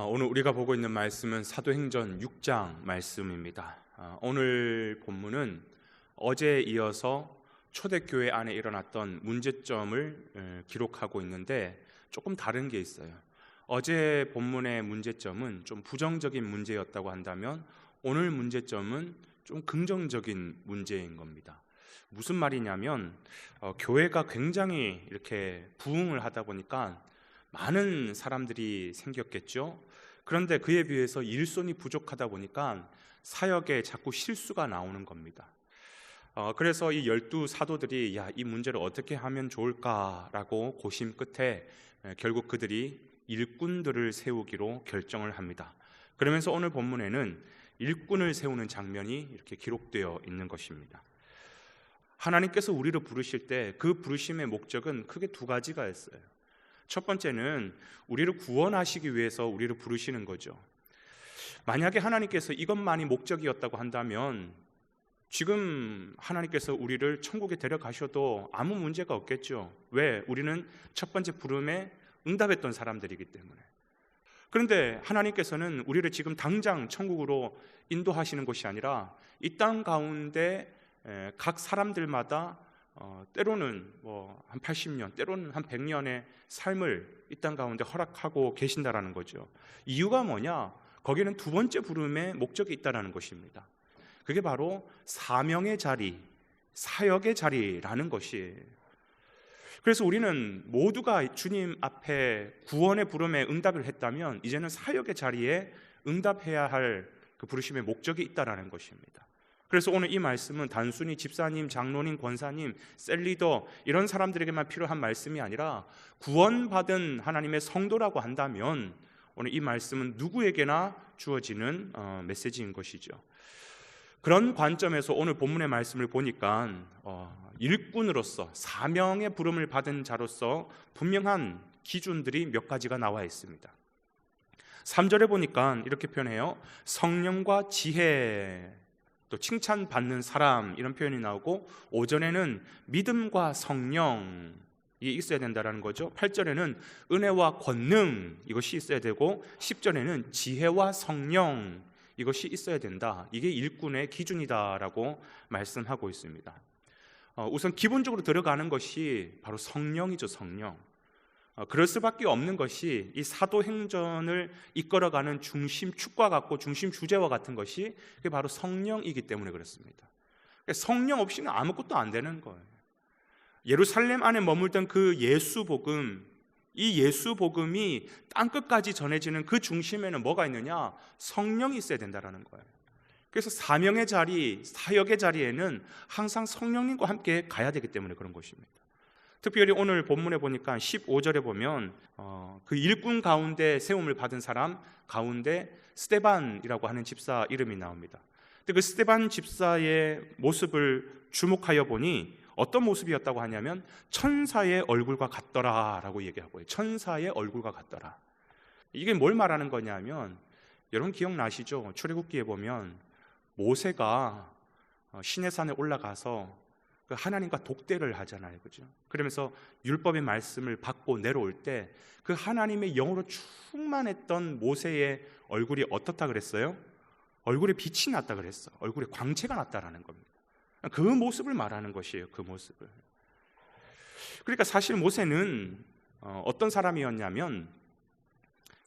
오늘 우리가 보고 있는 말씀은 사도행전 6장 말씀입니다. 오늘 본문은 어제에 이어서 초대교회 안에 일어났던 문제점을 기록하고 있는데 조금 다른 게 있어요. 어제 본문의 문제점은 좀 부정적인 문제였다고 한다면 오늘 문제점은 좀 긍정적인 문제인 겁니다. 무슨 말이냐면 교회가 굉장히 이렇게 부흥을 하다 보니까 많은 사람들이 생겼겠죠. 그런데 그에 비해서 일손이 부족하다 보니까 사역에 자꾸 실수가 나오는 겁니다. 그래서 이 12사도들이 이 문제를 어떻게 하면 좋을까라고 고심 끝에 결국 그들이 일꾼들을 세우기로 결정을 합니다. 그러면서 오늘 본문에는 일꾼을 세우는 장면이 이렇게 기록되어 있는 것입니다. 하나님께서 우리를 부르실 때 그 부르심의 목적은 크게 두 가지가 있어요. 첫 번째는 우리를 구원하시기 위해서 우리를 부르시는 거죠. 만약에 하나님께서 이것만이 목적이었다고 한다면 지금 하나님께서 우리를 천국에 데려가셔도 아무 문제가 없겠죠. 왜? 우리는 첫 번째 부름에 응답했던 사람들이기 때문에. 그런데 하나님께서는 우리를 지금 당장 천국으로 인도하시는 것이 아니라 이 땅 가운데 각 사람들마다 때로는 한 80년, 때로는 한 100년의 삶을 이 땅 가운데 허락하고 계신다라는 거죠. 이유가 뭐냐? 거기는 두 번째 부름의 목적이 있다라는 것입니다. 그게 바로 사명의 자리, 사역의 자리라는 것이에요. 그래서 우리는 모두가 주님 앞에 구원의 부름에 응답을 했다면 이제는 사역의 자리에 응답해야 할 그 부르심의 목적이 있다라는 것입니다. 그래서 오늘 이 말씀은 단순히 집사님, 장로님, 권사님, 셀리더 이런 사람들에게만 필요한 말씀이 아니라 구원받은 하나님의 성도라고 한다면 오늘 이 말씀은 누구에게나 주어지는 메시지인 것이죠. 그런 관점에서 오늘 본문의 말씀을 보니까 일꾼으로서 사명의 부름을 받은 자로서 분명한 기준들이 몇 가지가 나와 있습니다. 3절에 보니까 이렇게 표현해요. 성령과 지혜, 또 칭찬받는 사람 이런 표현이 나오고 5절에는 믿음과 성령이 있어야 된다는 거죠. 8절에는 은혜와 권능 이것이 있어야 되고 10절에는 지혜와 성령 이것이 있어야 된다. 이게 일꾼의 기준이다라고 말씀하고 있습니다. 우선 기본적으로 들어가는 것이 바로 성령이죠. 성령. 그럴 수밖에 없는 것이 이 사도행전을 이끌어가는 중심축과 같고 중심 주제와 같은 것이 그게 바로 성령이기 때문에 그렇습니다. 성령 없이는 아무것도 안 되는 거예요. 예루살렘 안에 머물던 그 예수복음, 이 예수복음이 땅끝까지 전해지는 그 중심에는 뭐가 있느냐? 성령이 있어야 된다는 거예요. 그래서 사명의 자리, 사역의 자리에는 항상 성령님과 함께 가야 되기 때문에 그런 것입니다. 특별히 오늘 본문에 보니까 15절에 보면 그 일꾼 가운데 세움을 받은 사람 가운데 스데반이라고 하는 집사 이름이 나옵니다. 근데 그 스데반 집사의 모습을 주목하여 보니 어떤 모습이었다고 하냐면 천사의 얼굴과 같더라라고 얘기하고, 천사의 얼굴과 같더라. 이게 뭘 말하는 거냐면 여러분 기억나시죠? 출애굽기에 보면 모세가 시내산에 올라가서 그 하나님과 독대를 하잖아요, 그죠? 그러면서 율법의 말씀을 받고 내려올 때 그 하나님의 영으로 충만했던 모세의 얼굴이 어떻다 그랬어요? 얼굴에 빛이 났다 그랬어. 얼굴에 광채가 났다라는 겁니다. 그 모습을 말하는 것이에요, 그 모습을. 그러니까 사실 모세는 어떤 사람이었냐면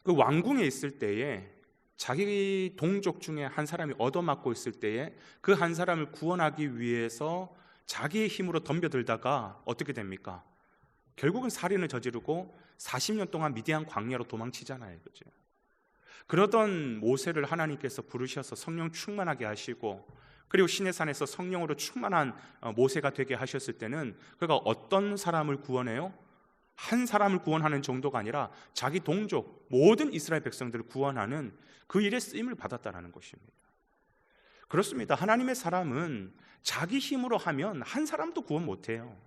그 왕궁에 있을 때에 자기 동족 중에 한 사람이 얻어맞고 있을 때에 그 한 사람을 구원하기 위해서 자기의 힘으로 덤벼들다가 어떻게 됩니까? 결국은 살인을 저지르고 40년 동안 미디안 광야로 도망치잖아요, 그죠? 그러던 모세를 하나님께서 부르셔서 성령 충만하게 하시고 그리고 시내산에서 성령으로 충만한 모세가 되게 하셨을 때는 그가 어떤 사람을 구원해요? 한 사람을 구원하는 정도가 아니라 자기 동족 모든 이스라엘 백성들을 구원하는 그 일에 쓰임을 받았다는 것입니다. 그렇습니다. 하나님의 사람은 자기 힘으로 하면 한 사람도 구원 못해요.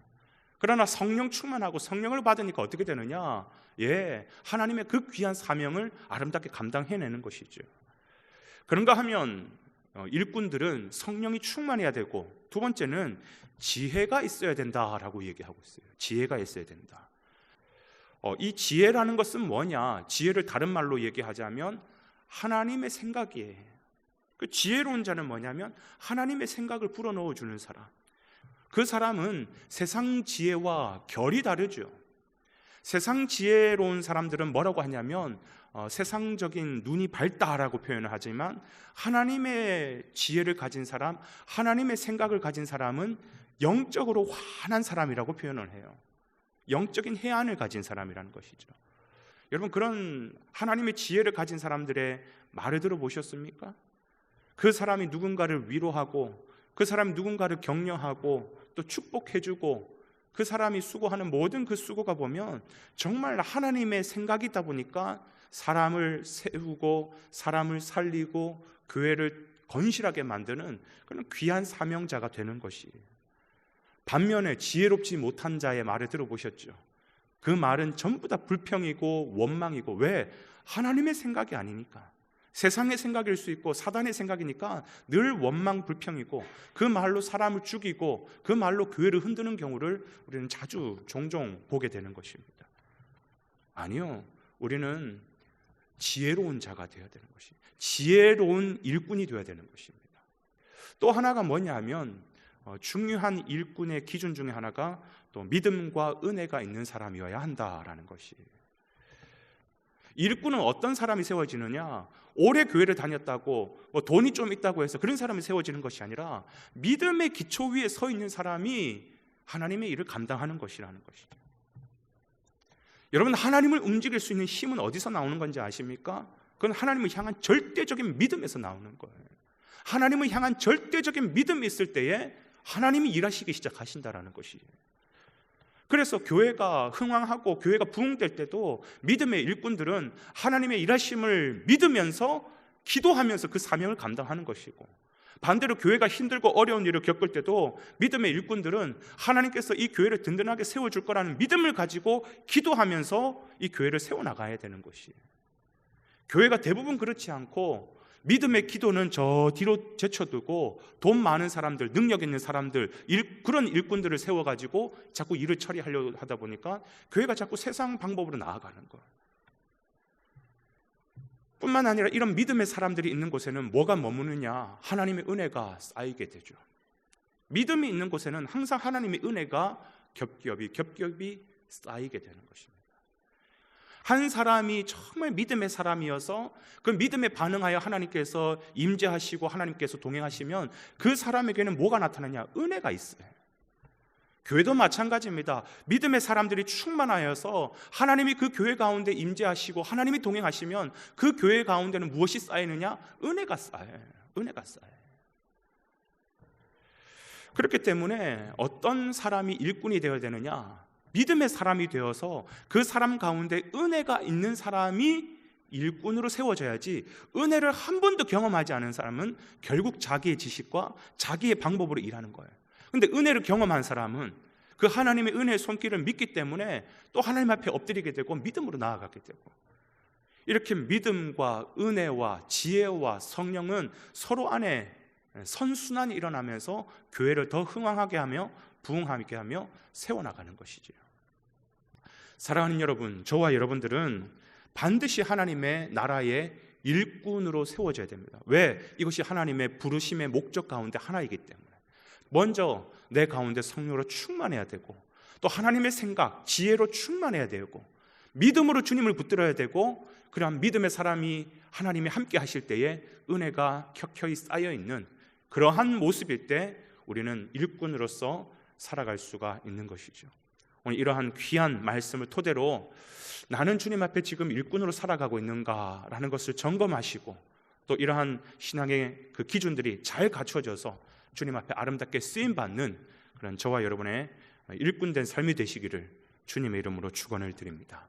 그러나 성령 충만하고 성령을 받으니까 어떻게 되느냐? 하나님의 그 귀한 사명을 아름답게 감당해내는 것이죠. 그런가 하면 일꾼들은 성령이 충만해야 되고, 두 번째는 지혜가 있어야 된다라고 얘기하고 있어요. 지혜가 있어야 된다. 이 지혜라는 것은 뭐냐? 지혜를 다른 말로 얘기하자면 하나님의 생각이에요. 그 지혜로운 자는 뭐냐면 하나님의 생각을 불어넣어 주는 사람. 그 사람은 세상 지혜와 결이 다르죠. 세상 지혜로운 사람들은 뭐라고 하냐면 세상적인 눈이 밝다라고 표현을 하지만 하나님의 지혜를 가진 사람, 하나님의 생각을 가진 사람은 영적으로 환한 사람이라고 표현을 해요. 영적인 해안을 가진 사람이라는 것이죠. 여러분, 그런 하나님의 지혜를 가진 사람들의 말을 들어보셨습니까? 그 사람이 누군가를 위로하고 그 사람이 누군가를 격려하고 또 축복해주고 그 사람이 수고하는 모든 그 수고가 보면 정말 하나님의 생각이 있다 보니까 사람을 세우고 사람을 살리고 교회를 건실하게 만드는 그런 귀한 사명자가 되는 것이에요. 반면에 지혜롭지 못한 자의 말을 들어보셨죠? 그 말은 전부 다 불평이고 원망이고, 왜? 하나님의 생각이 아니니까. 세상의 생각일 수 있고 사단의 생각이니까 늘 원망 불평이고, 그 말로 사람을 죽이고 그 말로 교회를 흔드는 경우를 우리는 자주 종종 보게 되는 것입니다. 아니요, 우리는 지혜로운 자가 되어야 되는 것이, 지혜로운 일꾼이 되어야 되는 것입니다. 또 하나가 뭐냐면 중요한 일꾼의 기준 중에 하나가 또 믿음과 은혜가 있는 사람이어야 한다라는 것이에요. 일꾼은 어떤 사람이 세워지느냐? 오래 교회를 다녔다고 돈이 좀 있다고 해서 그런 사람이 세워지는 것이 아니라 믿음의 기초 위에 서 있는 사람이 하나님의 일을 감당하는 것이라는 것이죠. 여러분, 하나님을 움직일 수 있는 힘은 어디서 나오는 건지 아십니까? 그건 하나님을 향한 절대적인 믿음에서 나오는 거예요. 하나님을 향한 절대적인 믿음이 있을 때에 하나님이 일하시기 시작하신다라는 것이에요. 그래서 교회가 흥왕하고 교회가 부흥될 때도 믿음의 일꾼들은 하나님의 일하심을 믿으면서 기도하면서 그 사명을 감당하는 것이고, 반대로 교회가 힘들고 어려운 일을 겪을 때도 믿음의 일꾼들은 하나님께서 이 교회를 든든하게 세워줄 거라는 믿음을 가지고 기도하면서 이 교회를 세워나가야 되는 것이에요. 교회가 대부분 그렇지 않고 믿음의 기도는 저 뒤로 제쳐두고 돈 많은 사람들, 능력 있는 사람들, 그런 일꾼들을 세워가지고 자꾸 일을 처리하려고 하다 보니까 교회가 자꾸 세상 방법으로 나아가는 거예요. 뿐만 아니라 이런 믿음의 사람들이 있는 곳에는 뭐가 머무느냐? 하나님의 은혜가 쌓이게 되죠. 믿음이 있는 곳에는 항상 하나님의 은혜가 겹겹이 쌓이게 되는 것입니다. 한 사람이 정말 믿음의 사람이어서 그 믿음에 반응하여 하나님께서 임재하시고 하나님께서 동행하시면 그 사람에게는 뭐가 나타나냐? 은혜가 있어요. 교회도 마찬가지입니다. 믿음의 사람들이 충만하여서 하나님이 그 교회 가운데 임재하시고 하나님이 동행하시면 그 교회 가운데는 무엇이 쌓이느냐? 은혜가 쌓여요. 은혜가 쌓여요. 그렇기 때문에 어떤 사람이 일꾼이 되어야 되느냐? 믿음의 사람이 되어서 그 사람 가운데 은혜가 있는 사람이 일꾼으로 세워져야지, 은혜를 한 번도 경험하지 않은 사람은 결국 자기의 지식과 자기의 방법으로 일하는 거예요. 근데 은혜를 경험한 사람은 그 하나님의 은혜의 손길을 믿기 때문에 또 하나님 앞에 엎드리게 되고 믿음으로 나아가게 되고, 이렇게 믿음과 은혜와 지혜와 성령은 서로 안에 선순환이 일어나면서 교회를 더 흥왕하게 하며 부흥하게 하며 세워나가는 것이지요. 사랑하는 여러분, 저와 여러분들은 반드시 하나님의 나라의 일꾼으로 세워져야 됩니다. 왜? 이것이 하나님의 부르심의 목적 가운데 하나이기 때문에. 먼저 내 가운데 성령으로 충만해야 되고, 또 하나님의 생각, 지혜로 충만해야 되고, 믿음으로 주님을 붙들어야 되고, 그러한 믿음의 사람이 하나님이 함께 하실 때에 은혜가 켜켜이 쌓여있는 그러한 모습일 때 우리는 일꾼으로서 살아갈 수가 있는 것이죠. 오늘 이러한 귀한 말씀을 토대로 나는 주님 앞에 지금 일꾼으로 살아가고 있는가라는 것을 점검하시고, 또 이러한 신앙의 그 기준들이 잘 갖춰져서 주님 앞에 아름답게 쓰임받는 그런 저와 여러분의 일꾼된 삶이 되시기를 주님의 이름으로 축원을 드립니다.